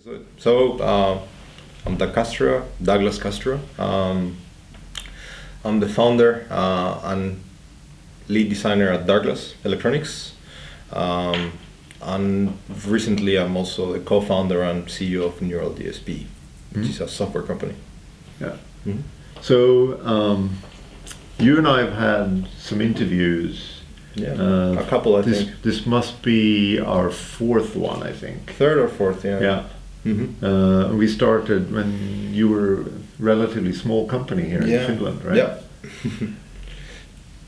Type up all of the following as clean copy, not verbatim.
I'm Douglas Castro. I'm the founder and lead designer at Darkglass Electronics. And recently I'm also the co-founder and CEO of Neural DSP, which is a software company. Yeah. So you and I have had some interviews. Yeah, a couple I think. This must be our fourth one, I think. Third or fourth, yeah. Yeah. Mm-hmm. We started when you were a relatively small company here in Finland, right? Yeah.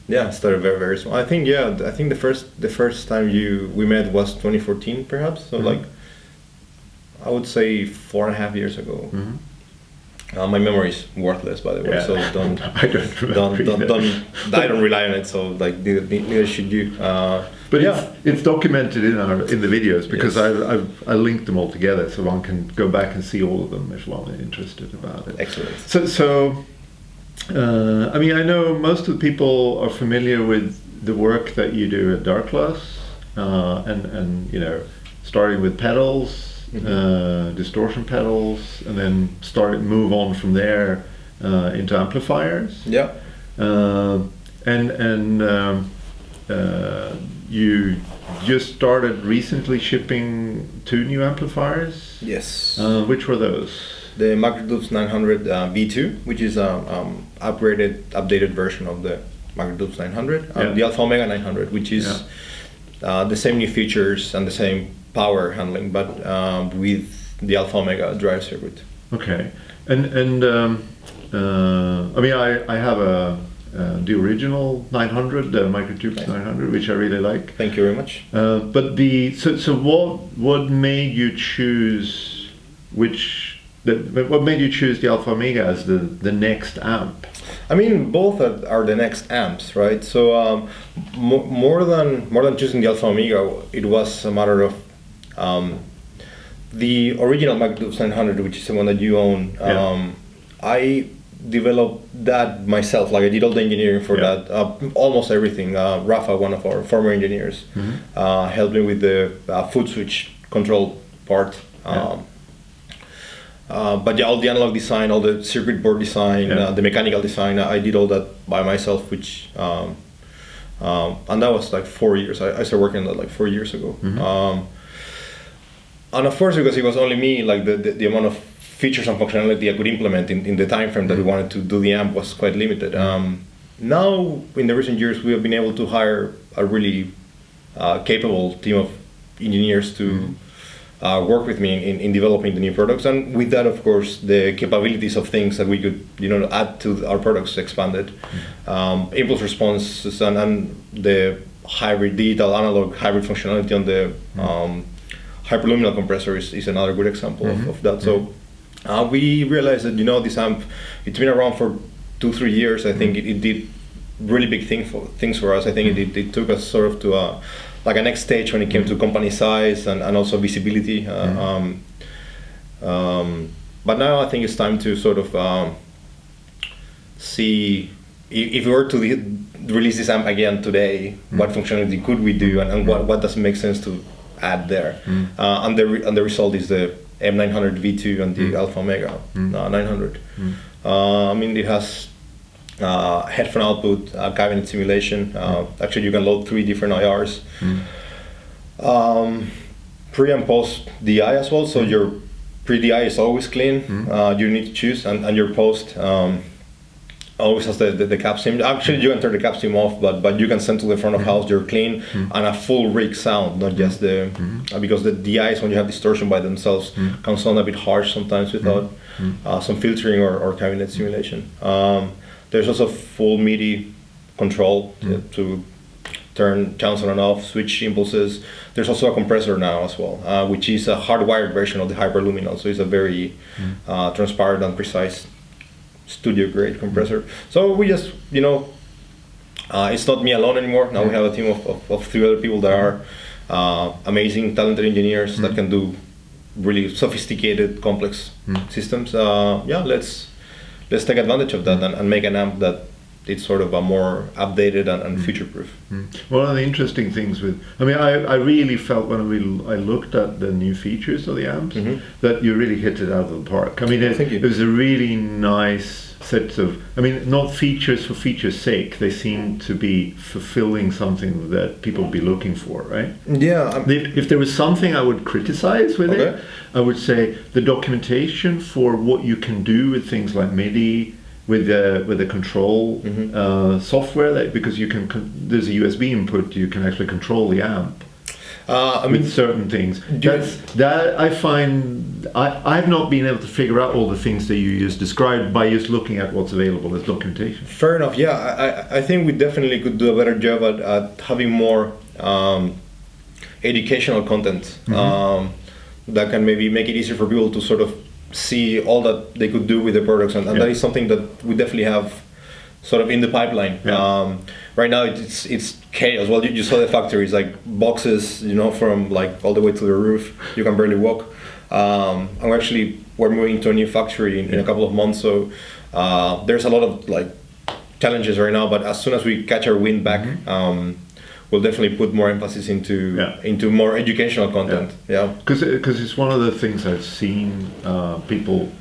Yeah, started very small. I think the first time we met was 2014 perhaps. So like I would say 4.5 years ago. Mm-hmm. My memory is worthless, by the way. Yeah. So don't I don't rely on it. So like neither should you. But yeah, it's documented in the videos because I linked them all together, so one can go back and see all of them if one is interested about it. Excellent. So I mean, I know most of the people are familiar with the work that you do at Darkglass, and you know, starting with pedals. Distortion pedals, and then move on from there into amplifiers. Yeah. You just started recently shipping 2 new amplifiers. Yes. Which were those? The Darkglass 900 V2, which is updated version of the Darkglass 900, the Alpha Omega 900, which is the same new features and the same power handling, but with the Alpha Omega drive circuit. Okay, and I mean, I have the original 900, the Microtubes 900, which I really like. Thank you very much. But so what made you choose what made you choose the Alpha Omega as the next amp? I mean, both are the next amps, right? So more than choosing the Alpha Omega, it was a matter of the original Darkglass 900, which is the one that you own. I developed that myself. Like I did all the engineering for that, almost everything. Rafa, one of our former engineers, helped me with the foot switch control part. But all the analog design, all the circuit board design, the mechanical design, I did all that by myself, which and that was like 4 years. I started working on that like 4 years ago. And of course, because it was only me, like the amount of features and functionality I could implement in the time frame that we wanted to do the amp was quite limited. Now, in the recent years, we have been able to hire a really capable team of engineers to work with me in developing the new products, and with that, of course, the capabilities of things that we could, add to our products expanded. Impulse responses and the digital analog hybrid functionality on the hyperluminal compressor is another good example of that. So we realized that this amp, it's been around for 2-3 years. I think it did really big things for us. I think it took us sort of to like a next stage when it came to company size and also visibility. But now I think it's time to sort of see if we were to release this amp again today, what functionality could we do, and what does make sense to add there. And the result is the M900 V2 and the Alpha Omega 900. I mean, it has headphone output, cabinet simulation. Actually, you can load 3 different IRs. Pre and post DI as well. So your pre-DI is always clean. You need to choose, and your post always has the cap sim. Actually, you can turn the cap sim off, but you can send to the front of house your clean and a full rig sound, not just the because the DIs, when you have distortion by themselves, can sound a bit harsh sometimes without some filtering or cabinet simulation. There's also full MIDI control to turn channels on and off, switch impulses. There's also a compressor now as well, which is a hardwired version of the hyperluminal. So it's a very transparent and precise studio grade compressor. So we just, it's not me alone anymore. Now we have a team of 3 other people that are amazing, talented engineers that can do really sophisticated, complex systems. Let's take advantage of that and make an amp that it's sort of a more updated and future-proof. One of the interesting things with, I mean, I really felt when I looked at the new features of the amps that you really hit it out of the park. I mean, it was a really nice set of, I mean, not features for feature's sake. They seem to be fulfilling something that people would be looking for, right? Yeah. If there was something I would criticize with it, I would say the documentation for what you can do with things like MIDI, with the control software, because you can there's a USB input, you can actually control the amp with certain things. That I find I've not been able to figure out all the things that you just described by just looking at what's available as documentation. Fair enough. Yeah, I think we definitely could do a better job at having more educational content that can maybe make it easier for people to sort of see all that they could do with the products, and that is something that we definitely have sort of in the pipeline. Right now it's chaos. Well, you saw the factories, like boxes, from like all the way to the roof. You can barely walk. We're moving to a new factory in a couple of months, so there's a lot of like challenges right now. But as soon as we catch our wind back, we'll definitely put more emphasis into more educational content. Because it's one of the things I've seen people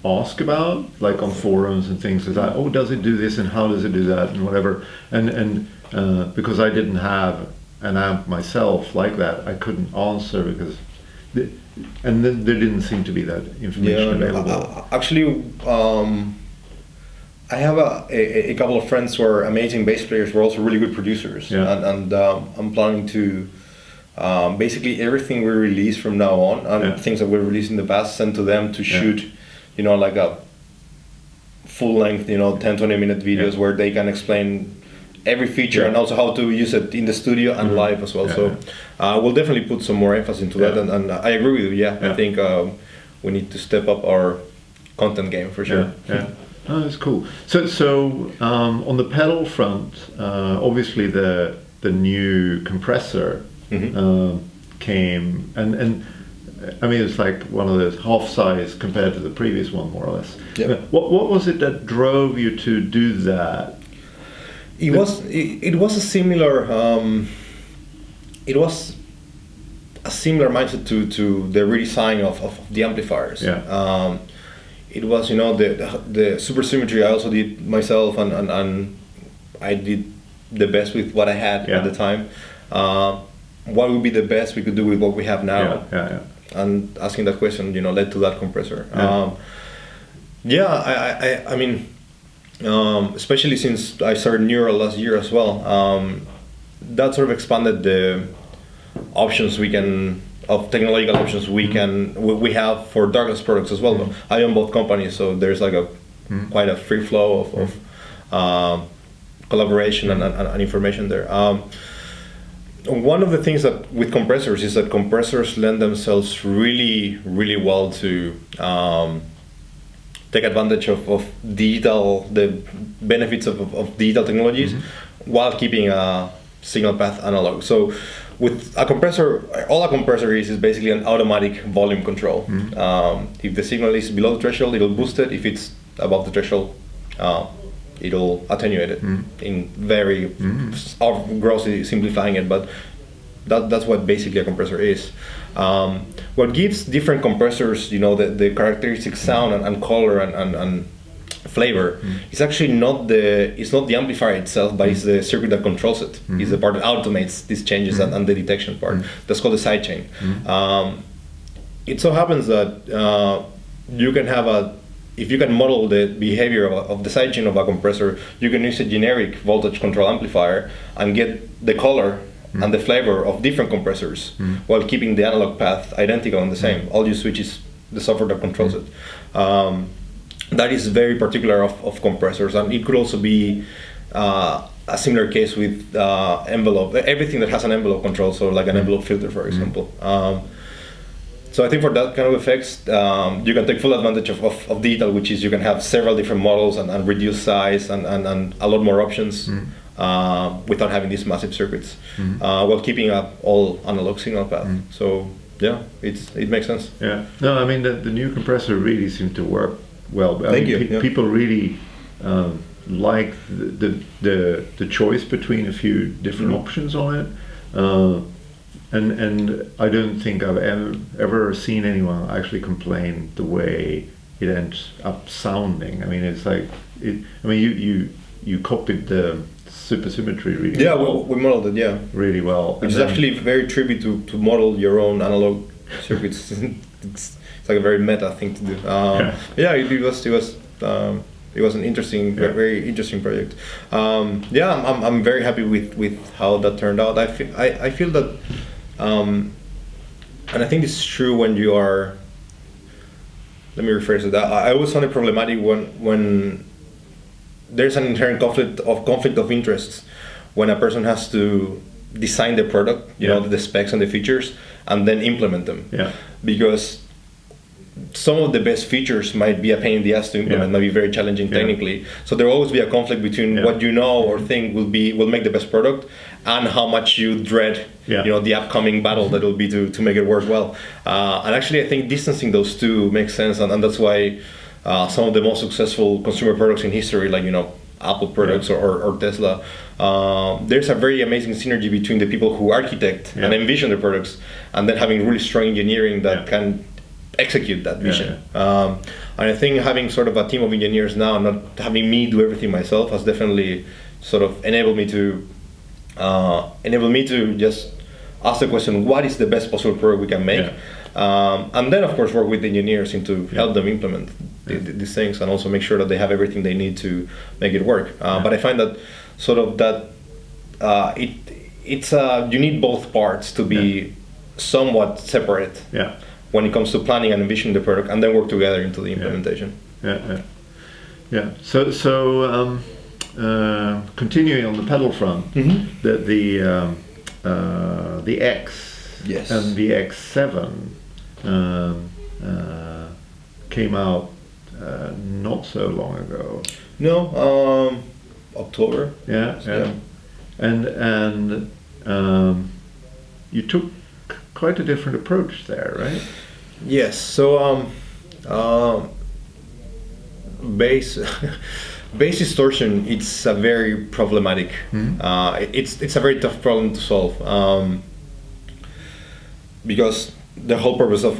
ask about, like on forums and things like that. Oh, does it do this and how does it do that and whatever? And because I didn't have an amp myself like that, I couldn't answer because, and then there didn't seem to be that information available. I have a couple of friends who are amazing bass players, who are also really good producers, and I'm planning to basically everything we release from now on, and things that we released in the past, send to them to shoot, like a full-length, 10-20 minute videos where they can explain every feature and also how to use it in the studio and live as well. So we'll definitely put some more emphasis into that, and I agree with you. I think we need to step up our content game for sure. Oh, that's cool. So on the pedal front, obviously the new compressor came, and I mean it's like one of those half size compared to the previous one, more or less. What was it that drove you to do that? It was a similar mindset to the redesign of the amplifiers. It was, the supersymmetry I also did myself, and I did the best with what I had at the time. What would be the best we could do with what we have now? And asking that question, led to that compressor. I mean, especially since I started Neural last year as well, that sort of expanded the options of technological options we have for Darkglass products as well. I own both companies, so there's like quite a free flow of collaboration and information there. One of the things that with compressors is that compressors lend themselves really, really well to take advantage of the benefits of digital technologies while keeping a signal path analog. So with a compressor, all a compressor is basically an automatic volume control. If the signal is below the threshold, it'll boost it. If it's above the threshold, it'll attenuate it. In very grossly simplifying it, but that's what basically a compressor is. What gives different compressors, the characteristic sound and color and flavor, it's actually not the amplifier itself, but it's the circuit that controls it. It's the part that automates these changes and the detection part. That's called the sidechain. It so happens that you can have if you can model the behavior of the sidechain of a compressor, you can use a generic voltage control amplifier and get the color and the flavor of different compressors while keeping the analog path identical and the same. All you switch is the software that controls it. That is very particular of compressors, and it could also be a similar case with envelope, everything that has an envelope control, so like an envelope filter, for example. So I think for that kind of effects, you can take full advantage of digital, which is you can have several different models and reduce size and a lot more options without having these massive circuits, while keeping up all analog signal path. So it makes sense. No, I mean the new compressor really seemed to work well. Thank you. People really like the choice between a few different options on it. And I don't think I've ever seen anyone actually complain the way it ends up sounding. I mean, it's like you copied the supersymmetry really well. we modeled it, yeah. Really well. Which is actually very tricky to model your own analog circuits. It's like a very meta thing to do. It was an interesting, very interesting project. I'm very happy with how that turned out. I feel that, and I think it's true when you are. Let me rephrase it. I always find it problematic when there's an inherent conflict of interests when a person has to design the product, you know, the specs and the features, and then implement them. Yeah. Because some of the best features might be a pain in the ass to implement, might be very challenging technically. So there will always be a conflict between what you know or think will make the best product, and how much you dread, you know, the upcoming battle that will be to make it work well. And actually, I think distancing those two makes sense, and that's why some of the most successful consumer products in history, like, you know, Apple products or Tesla, there's a very amazing synergy between the people who architect and envision the products, and then having really strong engineering that can execute that vision. And I think having sort of a team of engineers now, not having me do everything myself, has definitely sort of enabled me to just ask the question, what is the best possible product we can make? And then of course work with the engineers to help them implement these things, and also make sure that they have everything they need to make it work. But I find that sort of that you need both parts to be somewhat separate when it comes to planning and envisioning the product, and then work together into the implementation. So continuing on the pedal front, the X and the X7 came out not so long ago. No, October. And you took quite a different approach there, right? Yes. So bass distortion, it's a very problematic. It's a very tough problem to solve, because the whole purpose of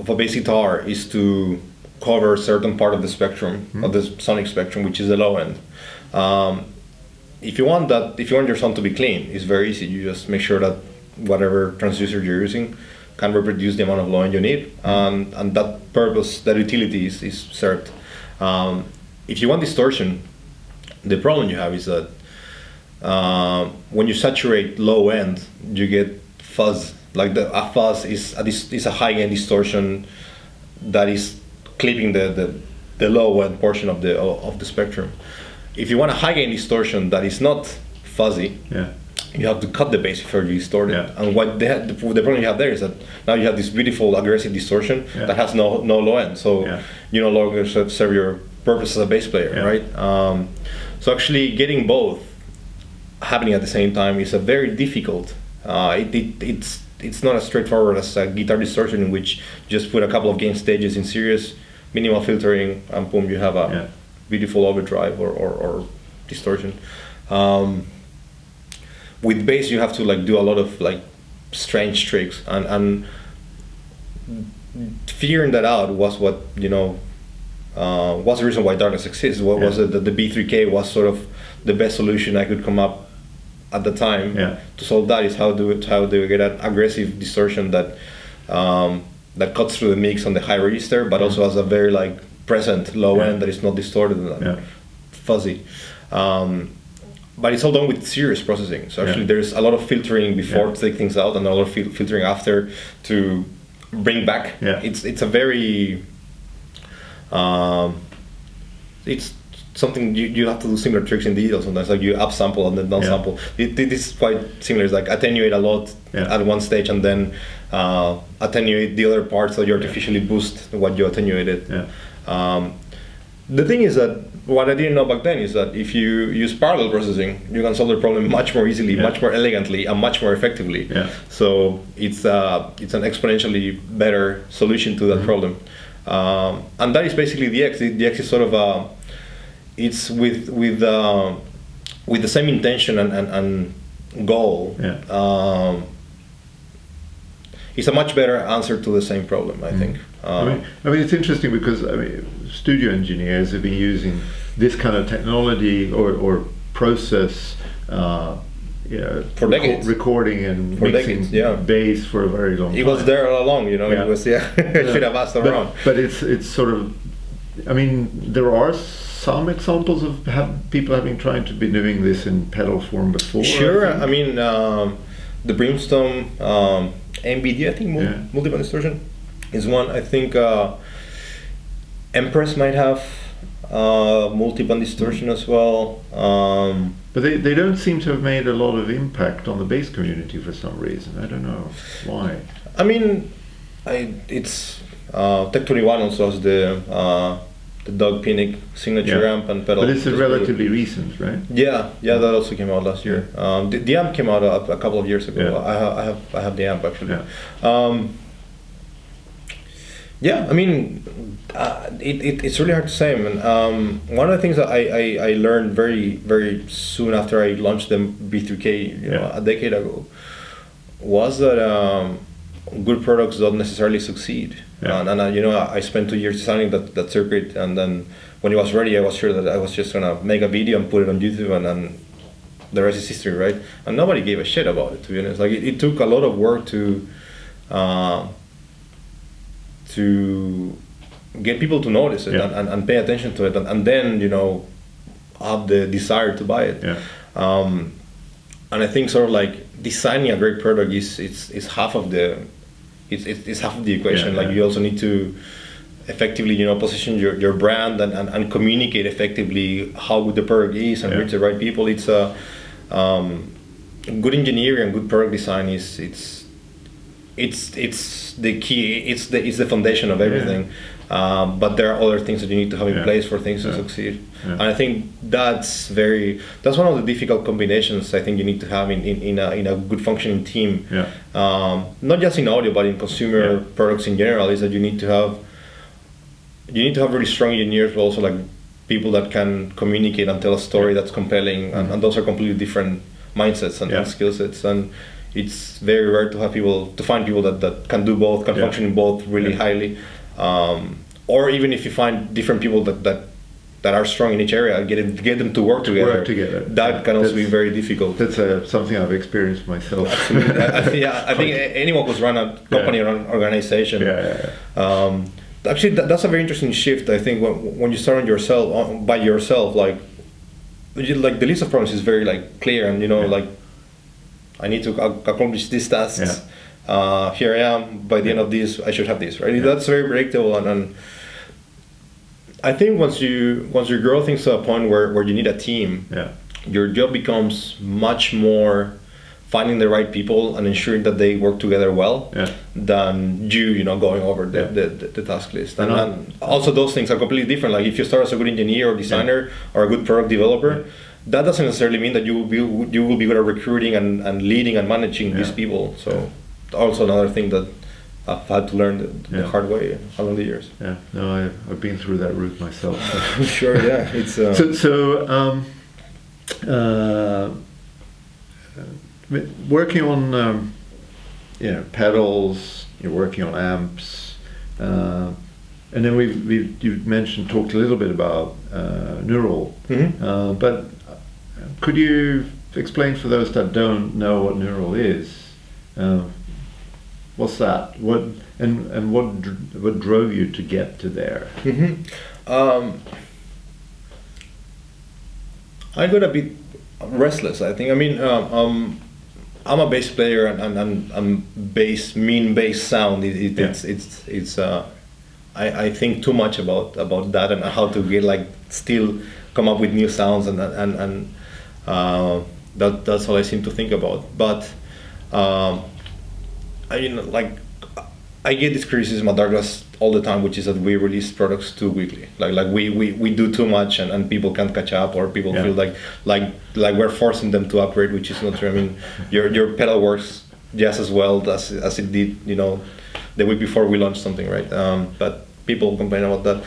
a bass guitar is to cover a certain part of the spectrum, of the sonic spectrum, which is the low end. If you want your sound to be clean, it's very easy. You just make sure that whatever transducer you're using can reproduce the amount of low end you need, and that purpose, that utility is served. If you want distortion, the problem you have is that when you saturate low end, you get fuzz. Like a fuzz is a high end distortion that is clipping the low end portion of the spectrum. If you want a high end distortion that is not fuzzy, you have to cut the bass before you distort it. And the problem you have there is that now you have this beautiful aggressive distortion that has no low end. So you no longer serve your purpose as a bass player, right? So actually getting both happening at the same time is a very difficult. It's not as straightforward as a guitar distortion, in which you just put a couple of gain stages in series, minimal filtering, and boom, you have a beautiful overdrive or distortion. With bass, you have to do a lot of strange tricks, and figuring that out was what was the reason why Darkglass exists. What was it that the B3K was sort of the best solution I could come up at the time to solve that? Is how do we get an aggressive distortion that cuts through the mix on the high register, but also has a very present low end that is not distorted and fuzzy. But it's all done with serious processing. So actually there's a lot of filtering before to take things out, and a lot of filtering after to bring back. It's a very it's something you have to do similar tricks in digital sometimes, like you upsample and then downsample. It is quite similar. It's like attenuate a lot at one stage, and then attenuate the other part, so you artificially boost what you attenuated. The thing is that what I didn't know back then is that if you use parallel processing, you can solve the problem much more easily, much more elegantly, and much more effectively. So it's an exponentially better solution to that problem. And that is basically the X. The X is sort of it's with the same intention and goal. Yeah. It's a much better answer to the same problem, I think. I mean, it's interesting because studio engineers have been using this kind of technology or process, for decades. Recording and for mixing decades, bass for a very long time. It was there all along, It was should have asked around. But it's sort of, I mean, there are some examples of people having tried to be doing this in pedal form before. Sure, I mean, the Brimstone MBD, I think, multiple distortion is one. I think Empress might have multi-band distortion as well. But they don't seem to have made a lot of impact on the bass community for some reason. I don't know why. I mean, it's Tech 21 also has the Doug Pinnick signature amp and pedal. But it's relatively recent, right? Yeah, that also came out last year. The amp came out a couple of years ago. Yeah. I have the amp actually. Yeah. I mean, it's really hard to say. One of the things that I learned very, very soon after I launched the B3K, a decade ago, was that good products don't necessarily succeed. Yeah. And I spent 2 years designing that circuit, and then when it was ready, I was sure that I was just gonna make a video and put it on YouTube, and then the rest is history, right? And nobody gave a shit about it, to be honest. Like it took a lot of work to get people to notice it and pay attention to it, and then have the desire to buy it. Yeah. And I think sort of like designing a great product is half of the it's half of the equation. You also need to effectively position your brand and communicate effectively how good the product is and reach the right people. It's good engineering and good product design it's the key. It's the foundation of everything. But there are other things that you need to have in place for things to succeed. And I think that's one of the difficult combinations I think you need to have in a good functioning team. Not just in audio but in consumer products in general, is that you need to have really strong engineers, but also like people that can communicate and tell a story that's compelling, and those are completely different mindsets and skill sets. And it's very rare to find people that can do both, can function in both really highly. Or even if you find different people that are strong in each area, get them to work together. That can also be very difficult. That's something I've experienced myself. Absolutely. I think anyone who's run a company or an organization. Actually, that's a very interesting shift. I think when you start by yourself, like the list of problems is very like clear, and like I need to accomplish these tasks. Here I am. By the end of this, I should have this, right? That's very predictable, and I think once you grow things to a point where you need a team, your job becomes much more finding the right people and ensuring that they work together well than going over the task list. And also those things are completely different. Like if you start as a good engineer or designer or a good product developer, that doesn't necessarily mean that you will be good at recruiting and leading and managing these people. So also another thing that I've had to learn the hard way along the years. No, I've been through that route myself. Sure, it's working on pedals, you're working on amps, and then you've talked a little bit about Neural, but could you explain for those that don't know what Neural is? What's that? What drove you to get to there? I got a bit restless, I think. I mean, I'm a bass player, and bass sound. I think too much about that and how to get still come up with new sounds, and that's all I seem to think about. But I get this criticism at Darkglass all the time, which is that we release products too quickly. Like we do too much, and people can't catch up, or people feel like we're forcing them to upgrade, which is not true. I mean, your pedal works just as well as it did, the week before we launched something, right? But people complain about that.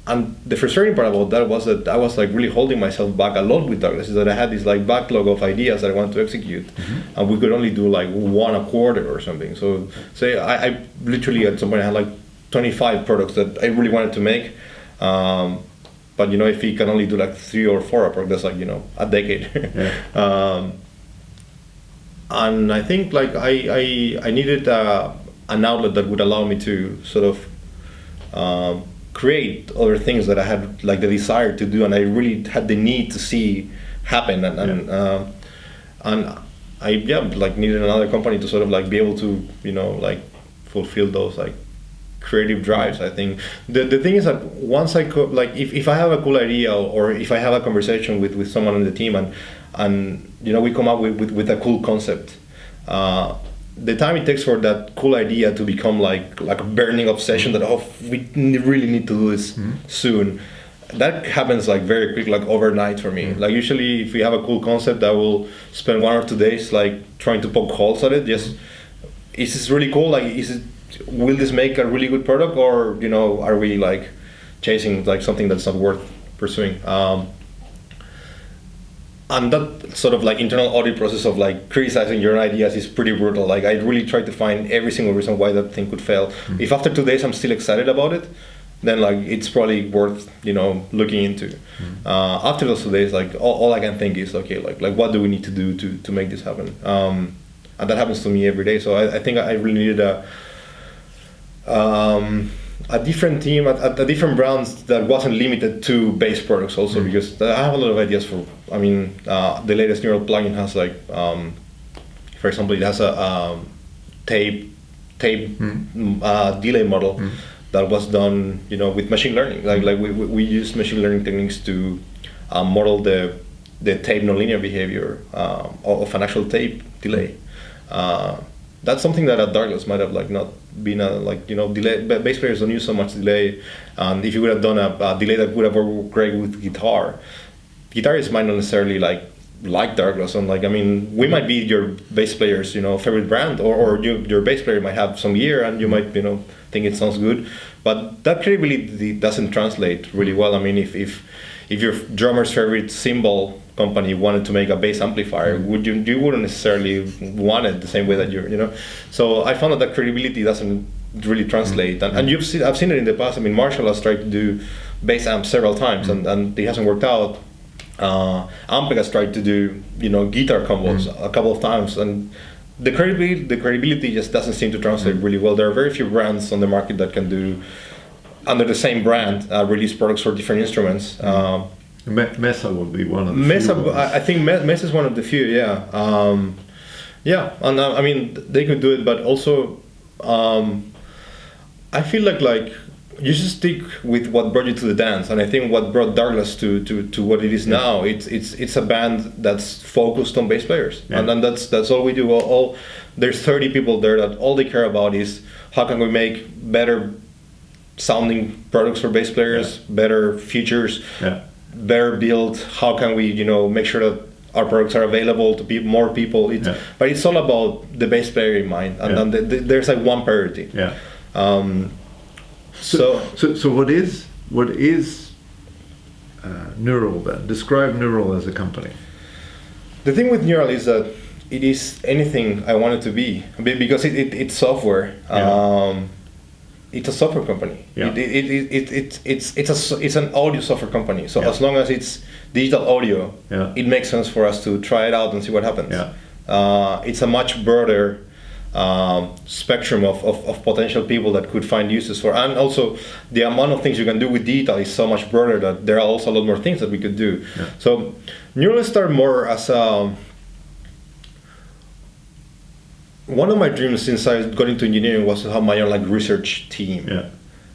and the frustrating part about that was that I was like really holding myself back a lot with Douglas, is that I had this like backlog of ideas that I wanted to execute, and we could only do like one a quarter or something. So say I literally at some point I had like 25 products that I really wanted to make, but you know, if you can only do like 3 or 4 a product, that's like, you know, a decade. And I think like I needed an outlet that would allow me to sort of create other things that I had like the desire to do, and I really had the need to see happen, and I like needed another company to sort of like be able to, you know, like fulfill those like creative drives. I think the thing is that once I could, like if I have a cool idea, or if I have a conversation with someone on the team, and you know, we come up with a cool concept, the time it takes for that cool idea to become like a burning obsession that, oh, we really need to do this soon, that happens like very quick, like overnight for me. Like usually if we have a cool concept, I will spend 1 or 2 days like trying to poke holes at it. Just, is this really cool? Like, will this make a really good product, or you know, are we like chasing like something that's not worth pursuing? And that sort of like internal audit process of like criticizing your own ideas is pretty brutal. Like I really try to find every single reason why that thing could fail. If after 2 days I'm still excited about it, then like it's probably worth, you know, looking into. After those 2 days, like all I can think is, okay, like what do we need to do to make this happen? And that happens to me every day. So I think I really needed a different team at a different brands that wasn't limited to base products also, because I have a lot of ideas for, I mean, the latest neural plugin has like, for example, it has a tape delay model that was done, you know, with machine learning. Like we use machine learning techniques to model the tape nonlinear behavior of an actual tape delay. That's something that at Darkglass might have like not been a, like, you know, delay. Bass players don't use so much delay, and if you would have done a delay that would have worked great with guitarists might not necessarily like Darkglass. And like, I mean, we might be your bass player's, you know, favorite brand, or your bass player might have some gear and you might, you know, think it sounds good, but that credibility doesn't translate really well. I mean, if your drummer's favorite cymbal company wanted to make a bass amplifier, you wouldn't necessarily want it the same way that you know. So I found that credibility doesn't really translate, and I've seen it in the past. I mean, Marshall has tried to do bass amps several times, and it hasn't worked out. Ampeg has tried to do, you know, guitar combos a couple of times, and the credibility just doesn't seem to translate really well. There are very few brands on the market that can do, under the same brand, release products for different instruments. Mesa would be one of the Mesa, few ones. I think Mesa is one of the few, yeah. And I mean, they could do it, but also I feel like you should stick with what brought you to the dance, and I think what brought Darkglass to what it is now, it's a band that's focused on bass players, and that's all we do. All there's 30 people there that all they care about is how can we make better sounding products for bass players, better features, better build. How can we, you know, make sure that our products are available to more people? But it's all about the bass player in mind, and there's like one priority. So what is Neural then? Describe Neural as a company. The thing with Neural is that it is anything I want it to be, because it's software. It's a software company. It's an audio software company. So as long as it's digital audio, it makes sense for us to try it out and see what happens. It's a much broader spectrum of potential people that could find uses for, and also the amount of things you can do with digital is so much broader that there are also a lot more things that we could do. So Neural started more as one of my dreams since I got into engineering was to have my own like research team,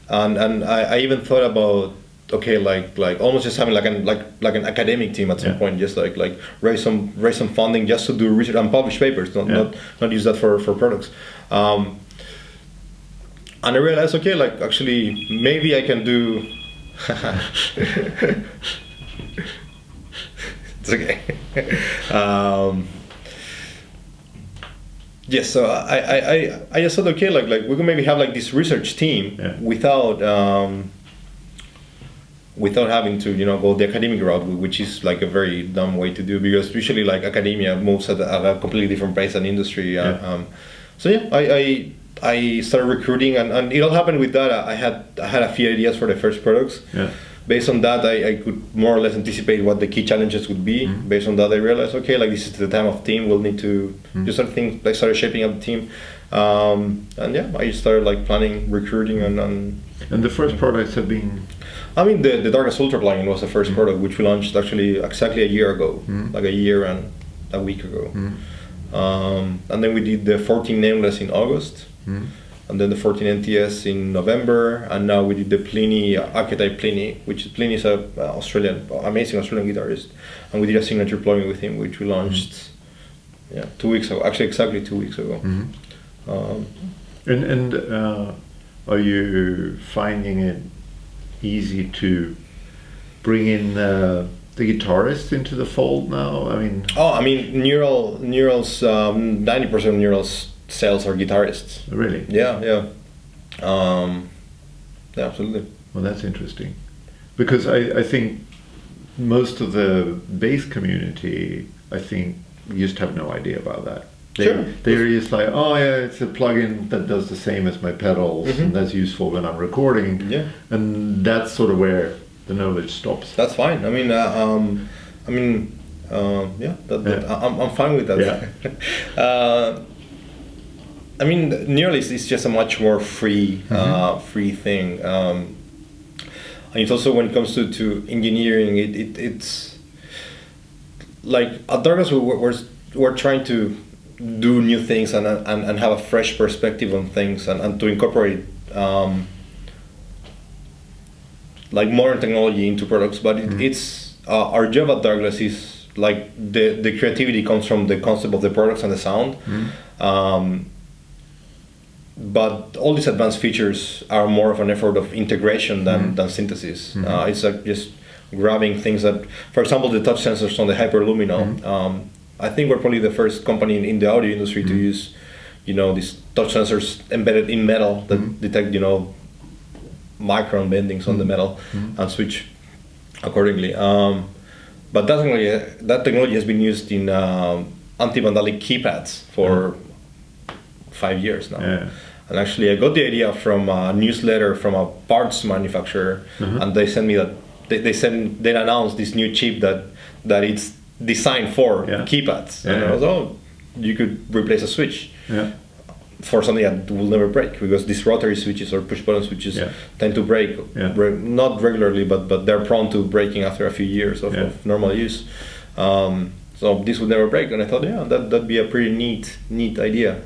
and I even thought about, okay, like almost just having like an academic team at some point, just like raise some funding just to do research and publish papers, not use that for products. And I realized, okay, like actually maybe I can do. It's okay. Yes, so I just thought, okay, like we can maybe have like this research team without without having to go the academic route, which is like a very dumb way to do, because usually like academia moves at a completely different pace than industry. So yeah, I started recruiting, and it all happened with that. I had a few ideas for the first products. Yeah. Based on that, I could more or less anticipate what the key challenges would be. Based on that, I realized, okay, like this is the time of team. We'll need to do something. I started shaping up the team, and yeah, I started like planning, recruiting, and the first products have been. I mean, the Darkglass Ultra plugin was the first product, which we launched actually exactly a year ago, like a year and a week ago. And then we did the 14 nameless in August, and then the 14 NTS in November, and now we did the Pliny archetype Pliny, which Pliny is a amazing Australian guitarist, and we did a signature plugin with him, which we launched 2 weeks ago, actually exactly 2 weeks ago. Are you finding it easy to bring in the guitarist into the fold now? I mean, Neural's 90% of Neural's sales are guitarists. Really? Yeah, absolutely. Well, that's interesting, because I think most of the bass community, I think, used to have no idea about that. They're just like, oh yeah, it's a plugin that does the same as my pedals, and that's useful when I'm recording. Yeah. And that's sort of where the knowledge stops. That's fine. I'm fine with that. Yeah. I mean, Neural is just a much more free thing. And it's also, when it comes to engineering, it's like at Darkglass we're trying to do new things and have a fresh perspective on things, and to incorporate like modern technology into products. But it's our job at Darkglass is like the creativity comes from the concept of the products and the sound. But all these advanced features are more of an effort of integration than synthesis. It's like just grabbing things that, for example, the touch sensors on the Hyperluminal. I think we're probably the first company in the audio industry to use, these touch sensors embedded in metal that detect, micron bendings on the metal and switch accordingly. But that technology has been used in anti-vandalic keypads for 5 years now. Yeah. And actually, I got the idea from a newsletter from a parts manufacturer, and they sent me that they announced this new chip that it's designed for keypads. And I was, you could replace a switch for something that will never break, because these rotary switches or push button switches tend to break, not regularly, but they're prone to breaking after a few years of normal use. So this would never break, and I thought, that'd be a pretty neat idea.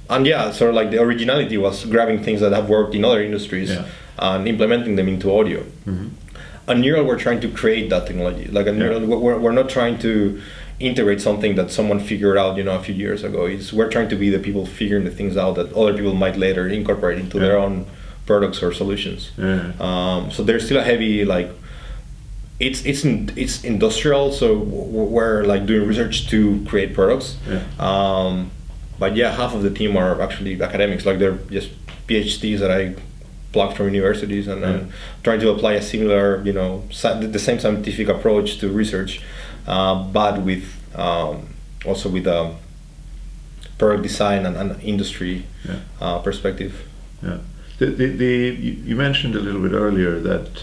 And sort of like the originality was grabbing things that have worked in other industries and implementing them into audio. At Neural, we're trying to create that technology. Like at Neural, we're not trying to integrate something that someone figured out, a few years ago. We're trying to be the people figuring the things out that other people might later incorporate into their own products or solutions. So there's still a heavy it's industrial. So we're like doing research to create products. But half of the team are actually academics. Like they're just PhDs that I plucked from universities, and trying to apply a similar, the same scientific approach to research, but with also with a product design and industry perspective. Yeah. You mentioned a little bit earlier that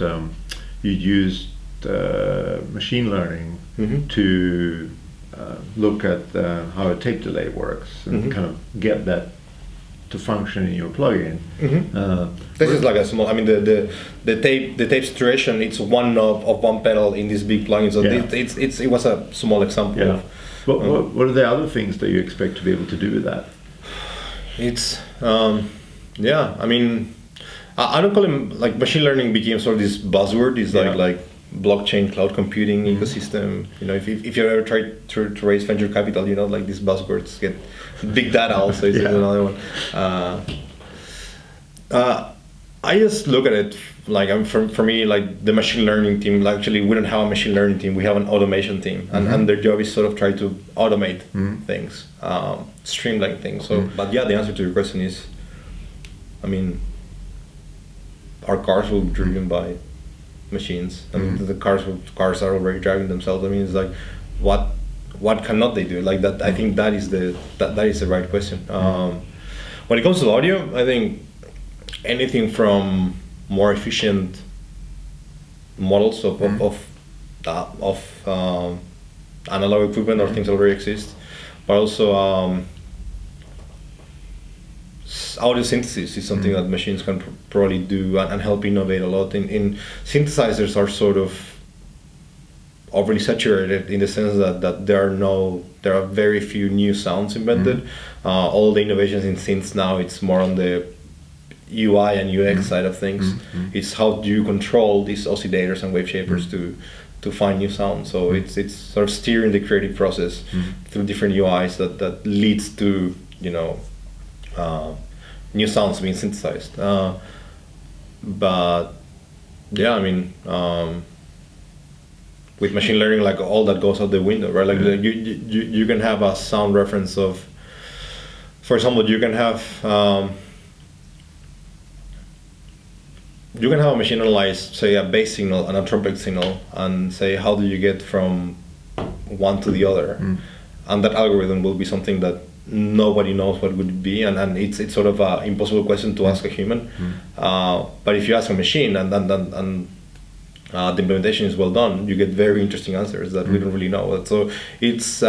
you used machine learning to look at how a tape delay works and kind of get that to function in your plugin. This is like a small. I mean, the tape saturation. It's one knob of one pedal in this big plugin. So it was a small example. What are the other things that you expect to be able to do with that? It's I mean, I don't call them like machine learning became sort of this buzzword. It's like blockchain, cloud computing ecosystem. If you ever try to raise venture capital, like these buzzwords get big data also is another one. I just look at it like for me, like the machine learning team. Like, actually, we don't have a machine learning team. We have an automation team, and their job is sort of try to automate things, streamline things. So, but the answer to your question is, I mean, our cars will be driven by machines. I mean, the cars are already driving themselves. I mean, it's like, what cannot they do? Like that. I think that is the right question. When it comes to audio, I think anything from more efficient models of analog equipment or things that already exist, but also audio synthesis is something that machines can probably do and help innovate a lot. In synthesizers are sort of overly saturated in the sense that there are very few new sounds invented. All the innovations in synths now, it's more on the UI and UX side of things. It's how do you control these oscillators and wave shapers to find new sounds. So it's sort of steering the creative process through different UIs that leads to new sounds being synthesized. But yeah, I mean, with machine learning, like all that goes out the window, right? Like you can have a sound reference of, for example, you can have a machine analyze, say, a bass signal and a trumpet signal, and say, how do you get from one to the other? And that algorithm will be something that nobody knows what would it be, and it's sort of an impossible question to ask a human. But if you ask a machine and the implementation is well done, you get very interesting answers that we don't really know. So it's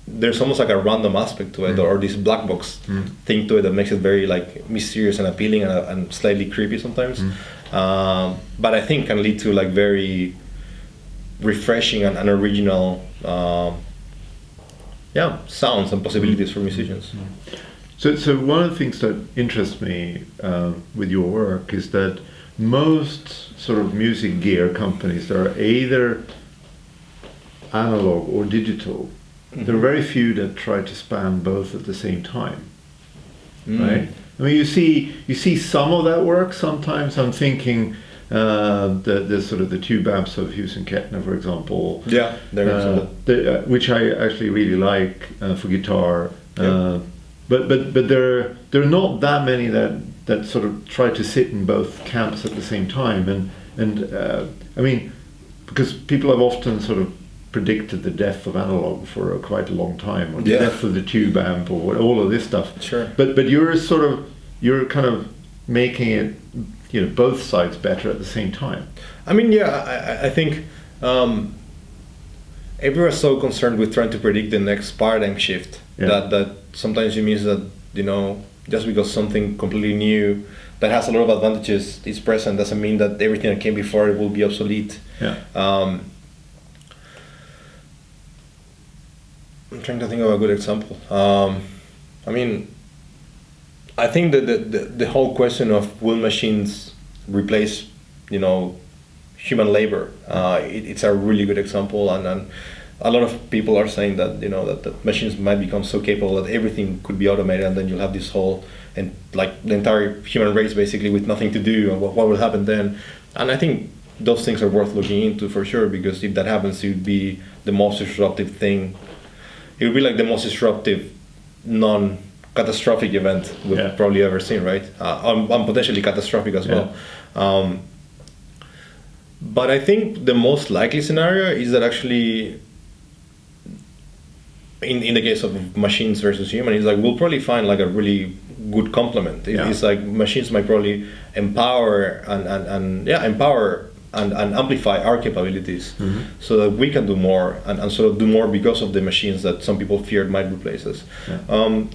there's almost like a random aspect to it, or this black box thing to it that makes it very like mysterious and appealing and slightly creepy sometimes. But I think can lead to like very refreshing and original sounds and possibilities for musicians. So one of the things that interests me with your work is that most sort of music gear companies are either analog or digital. There are very few that try to span both at the same time, right? I mean, you see some of that work sometimes. I'm thinking the sort of the tube amps of Hughes and Kettner, for example. Yeah, which I actually really like for guitar. But there are not that many that sort of try to sit in both camps at the same time. And I mean, because people have often sort of predicted the death of analog for quite a long time, or the death of the tube amp, or all of this stuff. Sure. But you're kind of making it, both sides better at the same time. I mean, I think everyone's so concerned with trying to predict the next paradigm shift that sometimes it means that just because something completely new that has a lot of advantages is present doesn't mean that everything that came before it will be obsolete. I'm trying to think of a good example. I mean, I think that the whole question of will machines replace, human labor, it's a really good example, and a lot of people are saying that that machines might become so capable that everything could be automated, and then you'll have this whole and like the entire human race basically with nothing to do, and what will happen then? And I think those things are worth looking into for sure, because if that happens, it would be the most disruptive thing. It would be like the most disruptive, non-catastrophic event we've probably ever seen, right? And potentially catastrophic as well. But I think the most likely scenario is that actually, in the case of machines versus human, is like we'll probably find like a really good complement. It's like machines might probably empower and amplify our capabilities, so that we can do more and sort of do more because of the machines that some people feared might replace us.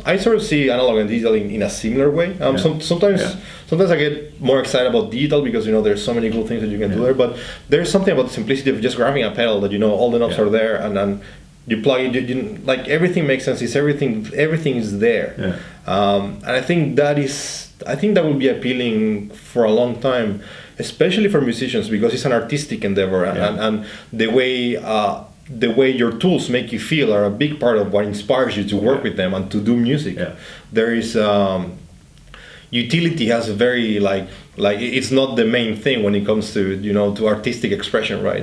I sort of see analog and digital in a similar way. Sometimes I get more excited about digital because there's so many cool things that you can do there, but there's something about the simplicity of just grabbing a pedal that all the knobs are there, and you plug it, like everything makes sense. It's everything is there. And I think that will be appealing for a long time, especially for musicians, because it's an artistic endeavor, and the way your tools make you feel are a big part of what inspires you to work with them and to do music. There is utility has a very like it's not the main thing when it comes to to artistic expression, right?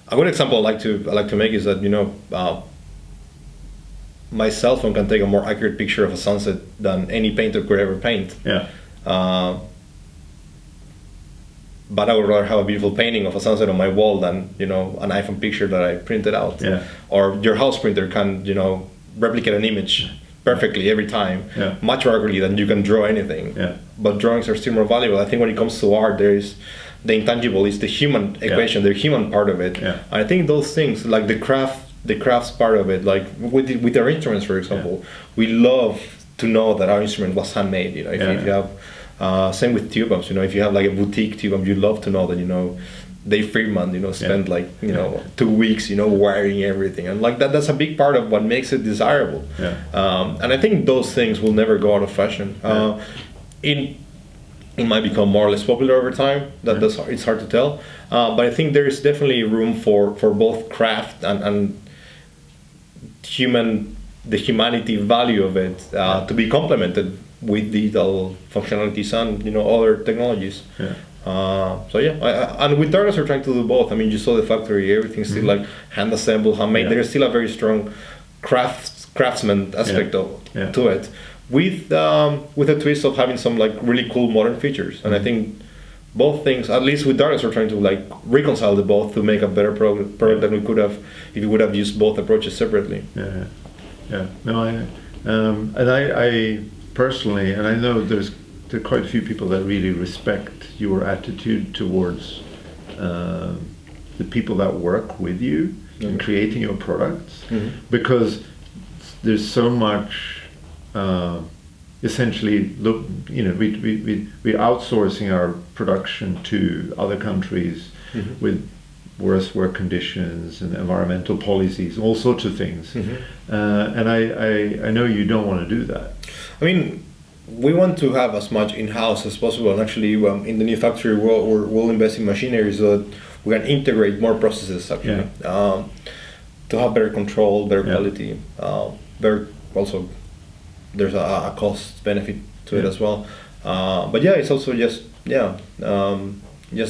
A good example I like to make is that my cell phone can take a more accurate picture of a sunset than any painter could ever paint. but I would rather have a beautiful painting of a sunset on my wall than, you know, an iPhone picture that I printed out. Yeah. Or your house printer can, you know, replicate an image perfectly every time, much more accurately than you can draw anything. Yeah. But drawings are still more valuable. I think when it comes to art, there is the intangible, is the human equation, the human part of it. Yeah. I think those things, like the crafts part of it, like with our instruments, for example, we love to know that our instrument was handmade. You know, if you have same with tube amps, you know, if you have like a boutique tube amp, you love to know that, you know, Dave Friedman, you know, spent like, you know, 2 weeks, you know, wiring everything, and like that's a big part of what makes it desirable. And I think those things will never go out of fashion. It might become more or less popular over time. It's hard to tell. But I think there is definitely room for both craft and the humanity value of it to be complemented with digital functionalities and, you know, other technologies. And with Darkglass we're trying to do both. I mean, you saw the factory, everything's still like hand assembled, handmade. There's still a very strong craftsman aspect to it, with a twist of having some like really cool modern features. And I think both things, at least with Darkglass, we're trying to like reconcile the both to make a better product than we could have if we would have used both approaches separately. No, I personally, and I know there are quite a few people that really respect your attitude towards the people that work with you in creating your products, because there's so much. Essentially, look, you know, we're outsourcing our production to other countries with worse work conditions and environmental policies, all sorts of things. And I know you don't want to do that. I mean, we want to have as much in-house as possible, and actually in the new factory we'll invest in machinery so that we can integrate more processes actually, to have better control, better quality, better also. There's a cost benefit to it as well, but it's also just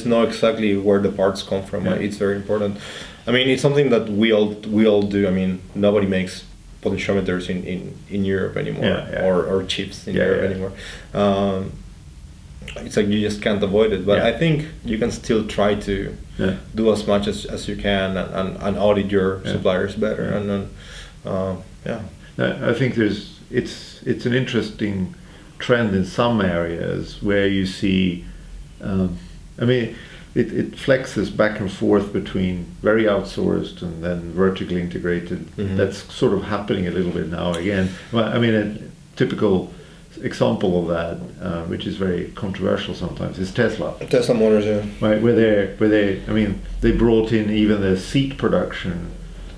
know exactly where the parts come from. It's very important. I mean, it's something that we all do. I mean, nobody makes potentiometers in Europe anymore, or chips in Europe anymore. It's like you just can't avoid it. But I think you can still try to do as much as you can and audit your suppliers better. And I think it's an interesting trend in some areas where you see, I mean, it flexes back and forth between very outsourced and then vertically integrated. That's sort of happening a little bit now again. Well, I mean, a typical example of that, which is very controversial sometimes, is Tesla. Tesla Motors, right? Where they brought in even the seat production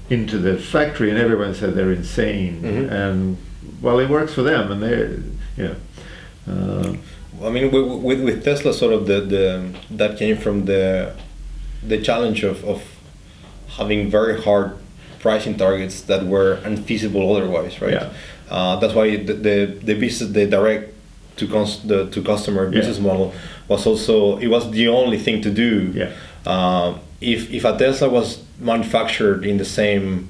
into the factory, and everyone said they're insane. And well, it works for them, and I mean, with Tesla, sort of that came from the challenge of having very hard pricing targets that were unfeasible otherwise, right? That's why the direct to customer business model was also, it was the only thing to do. If a Tesla was manufactured in the same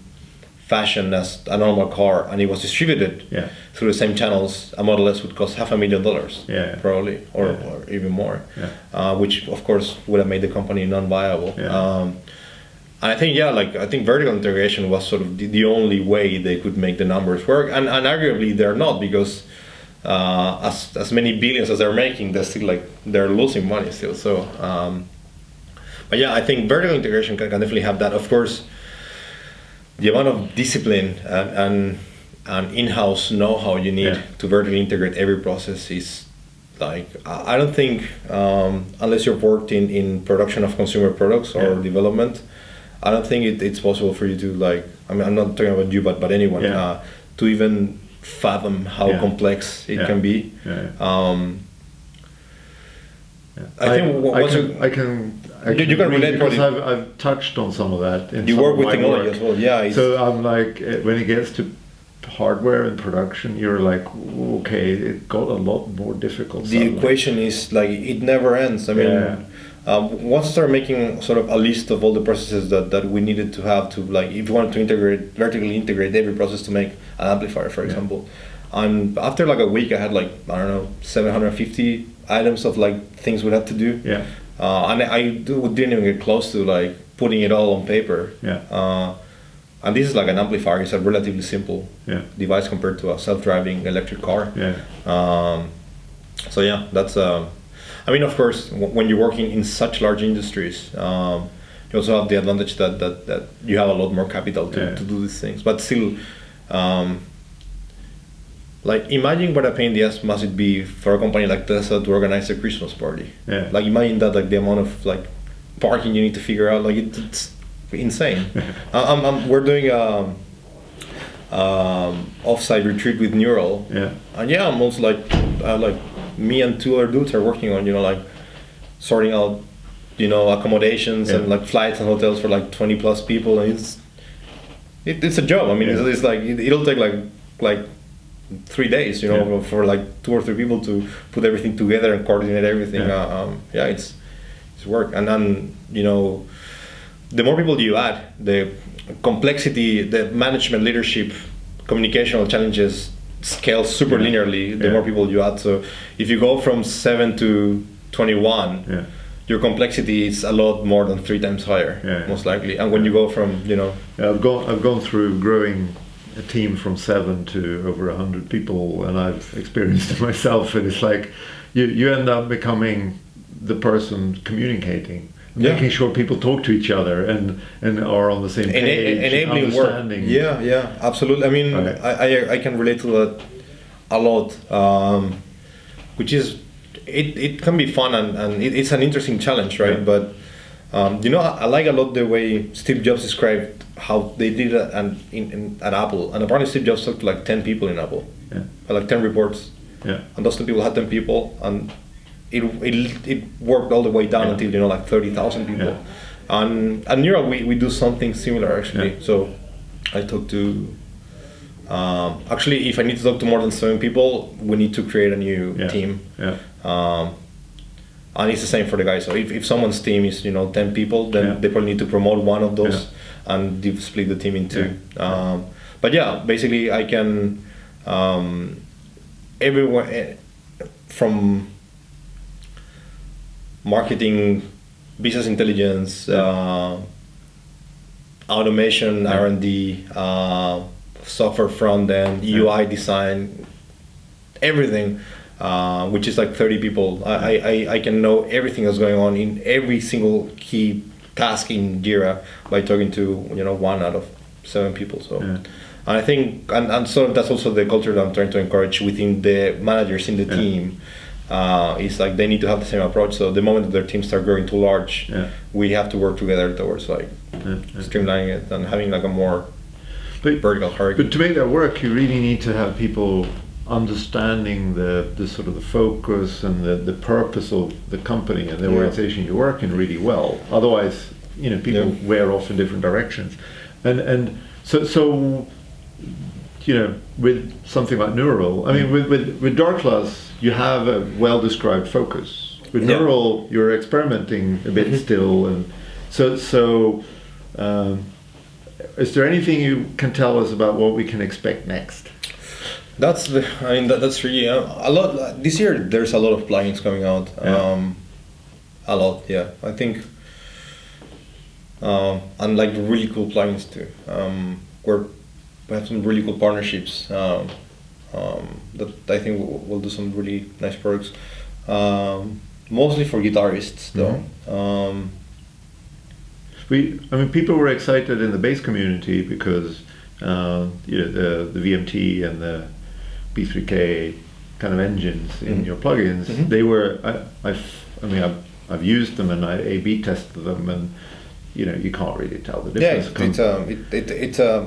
fashion as a normal car and it was distributed through the same channels, a Model S would cost $500,000 probably, or even more, which of course would have made the company non-viable. And I think vertical integration was sort of the only way they could make the numbers work, and arguably they're not, because as many billions as they're making, they're losing money still. So but I think vertical integration can definitely have that. Of course, the amount of discipline and in-house know-how you need to vertically integrate every process is like, I don't think, unless you've worked in production of consumer products or development, I don't think it's possible for you to, like, I mean, I'm not talking about you, but anyone, to even fathom how complex it can be. I think you can relate, because I've touched on some of that. In you some work of with my technology work. as well, yeah. So I'm like, when it gets to hardware and production, you're like, okay, it got a lot more difficult. The equation is like, it never ends. I mean, once I started making sort of a list of all the processes that we needed to have to, like, if you wanted to vertically integrate every process to make an amplifier, for example, and after like a week, I had like, I don't know, 750 items of like things we had to do. and didn't even get close to like putting it all on paper. Yeah. And this is like an amplifier. It's a relatively simple device compared to a self-driving electric car. Yeah. So yeah, that's. I mean, of course, when you're working in such large industries, you also have the advantage that you have a lot more capital to do these things. But still, like imagine what a pain in the ass must it be for a company like Tesla to organize a Christmas party. Yeah. Like imagine that, like the amount of like parking you need to figure out. Like it's insane. We're doing off-site retreat with Neural. Yeah. And yeah, most like me and two other dudes are working on like sorting out accommodations and like flights and hotels for like 20 plus people, and it's a job. I mean, it's like it'll take like 3 days, for like 2 or 3 people to put everything together and coordinate everything. It's work, and then the more people you add, the complexity, the management, leadership, communicational challenges scale super linearly. The more people you add, so if you go from 7 to 21, your complexity is a lot more than 3 times higher, most likely. And when you go from I've gone through growing a team from 7 to over 100 people, and I've experienced it myself, and it's like you end up becoming the person communicating, making sure people talk to each other and are on the same page, enabling understanding work. Yeah, absolutely. I mean, I can relate to that a lot, which is it can be fun and it's an interesting challenge, right? But I like a lot the way Steve Jobs described how they did it at Apple, and apparently Steve Jobs talked to like 10 people in Apple, like 10 reports, and those 10 people had 10 people, and it worked all the way down until like 30,000 people. And at Neural we do something similar actually. So I talk to actually, if I need to talk to more than 7 people, we need to create a new team. And it's the same for the guys. So if someone's team is 10 people, then they probably need to promote one of those and split the team in 2. But yeah, basically I can everywhere from marketing, business intelligence, automation, R&D, software front end, UI design, everything, which is like 30 people. I can know everything that's going on in every single key task in Jira by talking to 1 out of 7 people. So, and I think, and so that's also the culture that I'm trying to encourage within the managers in the team. It's like they need to have the same approach. So the moment that their teams start growing too large, we have to work together towards like streamlining it and having like a more vertical hierarchy. But to make that work, you really need to have people understanding the sort of the focus and the purpose of the company and the organization you work in really well. Otherwise, people wear off in different directions. And so with something like Neural, I mean, with Darkglass, you have a well-described focus. With Neural, you're experimenting a bit still, and so is there anything you can tell us about what we can expect next? That's really a lot. This year, there's a lot of plugins coming out. A lot, I think, and like really cool plugins too. We have some really cool partnerships that I think we'll do some really nice products. Mostly for guitarists, though. People were excited in the bass community because the VMT and the B3K kind of engines in your plugins. They were. I've used them and I A/B tested them, and you can't really tell the difference.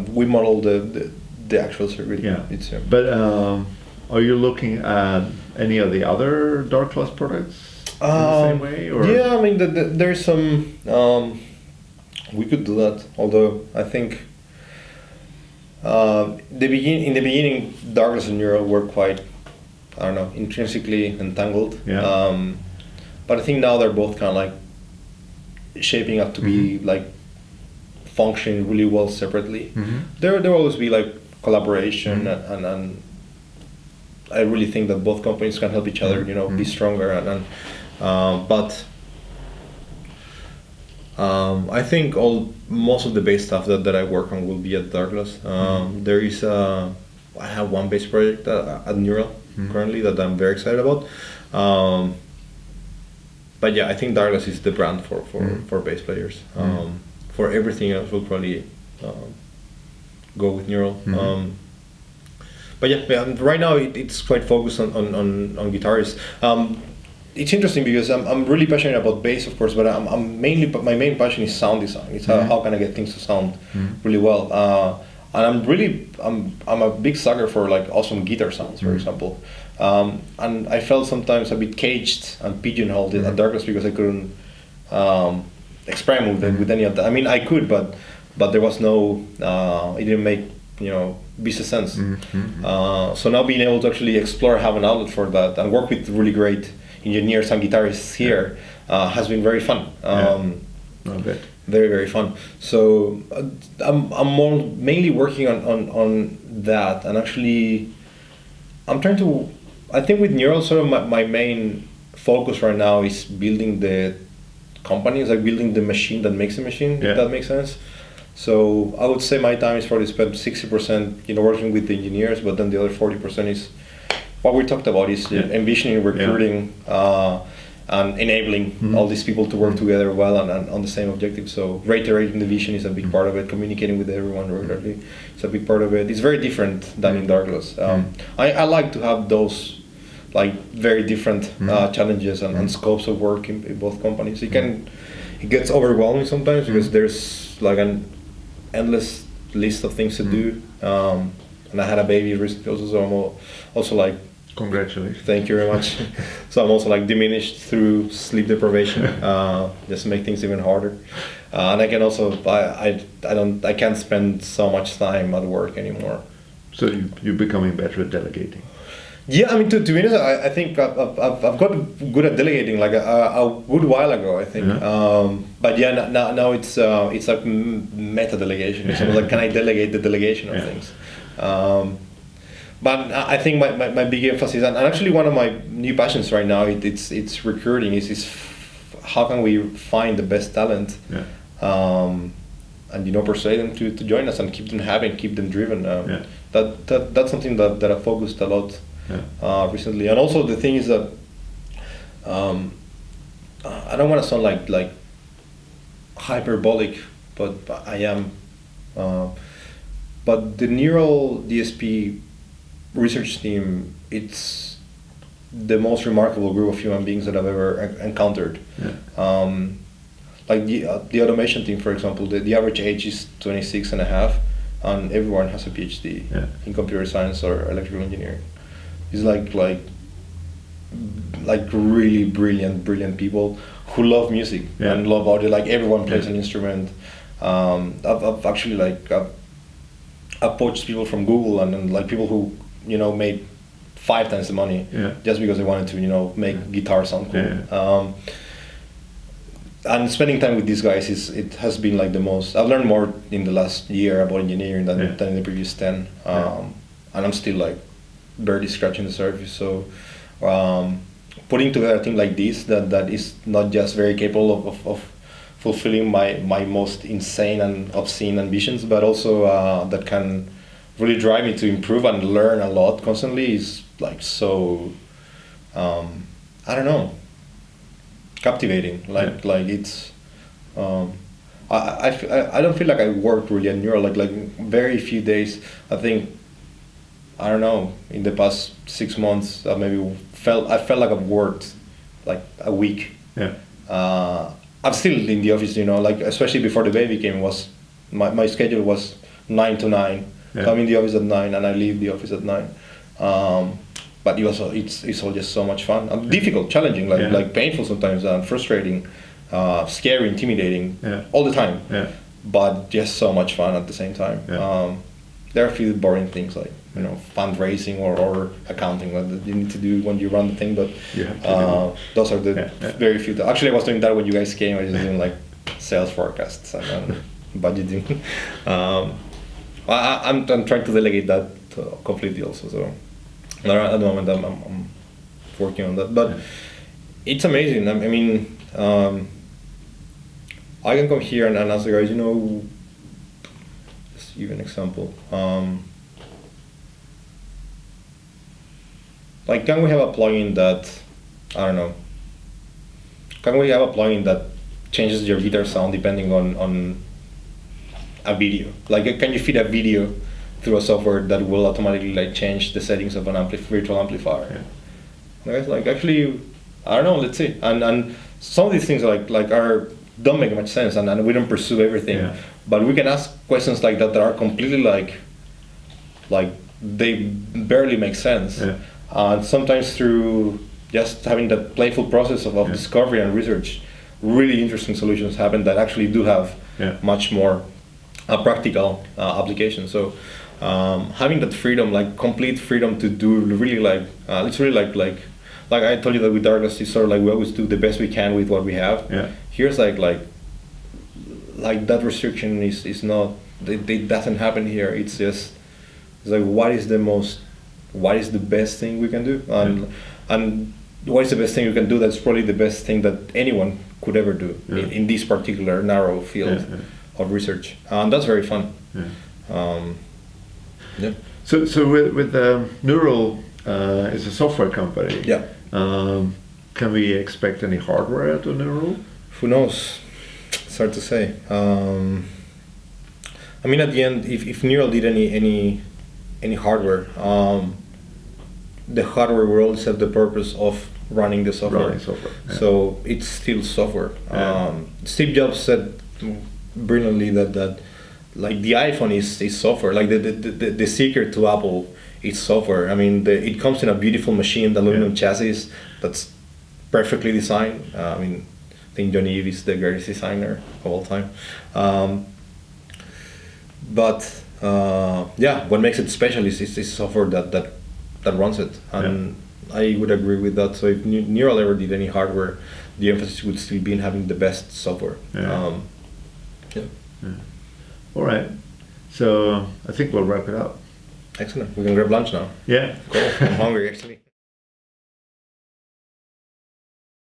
We model the actual circuit. But are you looking at any of the other Darkglass products in the same way? Or? Yeah, I mean, there's some. We could do that, although I think in the beginning, Darkglass and Neural were quite, intrinsically entangled. But I think now they're both kind of like shaping up to be like functioning really well separately. There will always be like collaboration, and I really think that both companies can help each other, be stronger, but I think most of the bass stuff that I work on will be at Darkglass. There is I have one bass project at Neural currently that I'm very excited about. But yeah, I think Darkglass is the brand for bass players. For everything else, we'll probably go with Neural. But yeah, right now it's quite focused on guitars. It's interesting because I'm really passionate about bass, of course, but but my main passion is sound design. It's how can I get things to sound really well. And I'm a big sucker for like awesome guitar sounds, for example. And I felt sometimes a bit caged and pigeonholed at Darkglass because I couldn't experiment with any of that. I mean, I could, but there was no. It didn't make business sense. So now being able to actually explore, have an outlet for that, and work with really great engineers and guitarists here has been very fun. Very, very fun. So I'm mainly working on that, and actually I'm trying to. I think with Neural, sort of my main focus right now is building the company, it's like building the machine that makes the machine. If that makes sense. So I would say my time is probably spent 60%, working with the engineers, but then the other 40% is what we talked about, is envisioning, recruiting, and enabling all these people to work together well and on the same objective. So reiterating the vision is a big part of it. Communicating with everyone regularly is a big part of it. It's very different than in Darkglass. I like to have those like very different challenges and scopes of work in both companies. It gets overwhelming sometimes because there's like an endless list of things to do. And I had a baby recently also, so I'm also like, congratulations. Thank you very much. So I'm also like diminished through sleep deprivation, just to make things even harder. And I can also I can't spend so much time at work anymore. So you're becoming better at delegating. Yeah, I mean, to be honest, I think I've got good at delegating like a good while ago, I think. But yeah, now it's like meta delegation. It's like, can I delegate the delegation of things? But I think my big emphasis, and actually one of my new passions right now, it's recruiting. Is how can we find the best talent, and persuade them to join us and keep them happy, keep them driven. That's something that I focused a lot recently. And also the thing is that I don't want to sound like hyperbolic, but I am. But the Neural DSP research team, it's the most remarkable group of human beings that I've ever encountered. Like the automation team, for example, the average age is 26 and a half, and everyone has a PhD in computer science or electrical engineering. It's like really brilliant people who love music and love audio. Like everyone plays an instrument. I've actually I've poached people from Google and like people who made 5 times the money just because they wanted to make guitar sound cool. And spending time with these guys it has been like the most. I've learned more in the last year about engineering than in the previous 10, and I'm still like barely scratching the surface. So putting together a team like this that is not just very capable of fulfilling my most insane and obscene ambitions, but also that can really drive me to improve and learn a lot constantly is like so I don't know, captivating. Like it's I don't feel like I worked really at Neural, like very few days. I think, I don't know, in the past 6 months I felt like I've worked like a week. I'm still in the office, like especially before the baby came, was my schedule was 9 to 9. So I'm in the office at 9 and I leave the office at 9. But it's all just so much fun. And difficult, challenging, like painful sometimes, and frustrating, scary, intimidating, all the time. But just so much fun at the same time. There are a few boring things like fundraising or accounting that you need to do when you run the thing, but those are the very few. Actually, I was doing that when you guys came. I was doing like sales forecasts and budgeting. I'm trying to delegate that completely also. So at the moment I'm working on that, but it's amazing. I mean, I can come here and ask the guys, you know, let's give an example. Like, can we have a plugin that, I don't know, can we have a plugin that changes your guitar sound depending on a video? Like, can you feed a video through a software that will automatically like change the settings of an virtual amplifier? Yeah. Like, actually, I don't know, let's see. And some of these things don't make much sense, and we don't pursue everything. Yeah. But we can ask questions like that are completely like they barely make sense. Yeah. And sometimes through just having that playful process of discovery and research, really interesting solutions happen that actually do have much more practical application. So having that freedom, like complete freedom to do really it's really like I told you that with Darkglass, it's sort of like we always do the best we can with what we have. Yeah. Here's like that restriction is not, it doesn't happen here. It's just, it's like what is the best thing we can do, and what is the best thing you can do that's probably the best thing that anyone could ever do in this particular narrow field of research, and that's very fun. So with Neural is a software company. Yeah. Can we expect any hardware out of Neural? Who knows? It's hard to say. I mean, at the end, if Neural did any hardware, the hardware will always have the purpose of running the software. So it's still software. Steve Jobs said brilliantly that like the iPhone is software. Like the secret to Apple is software. I mean, it comes in a beautiful machine, the aluminum chassis that's perfectly designed. I mean, I think Johnny Ive is the greatest designer of all time. But what makes it special is software that runs it, and I would agree with that. So if Neural ever did any hardware, the emphasis would still be in having the best software. All right, so I think we'll wrap it up. Excellent. We can grab lunch now. Yeah. Cool. I'm hungry actually.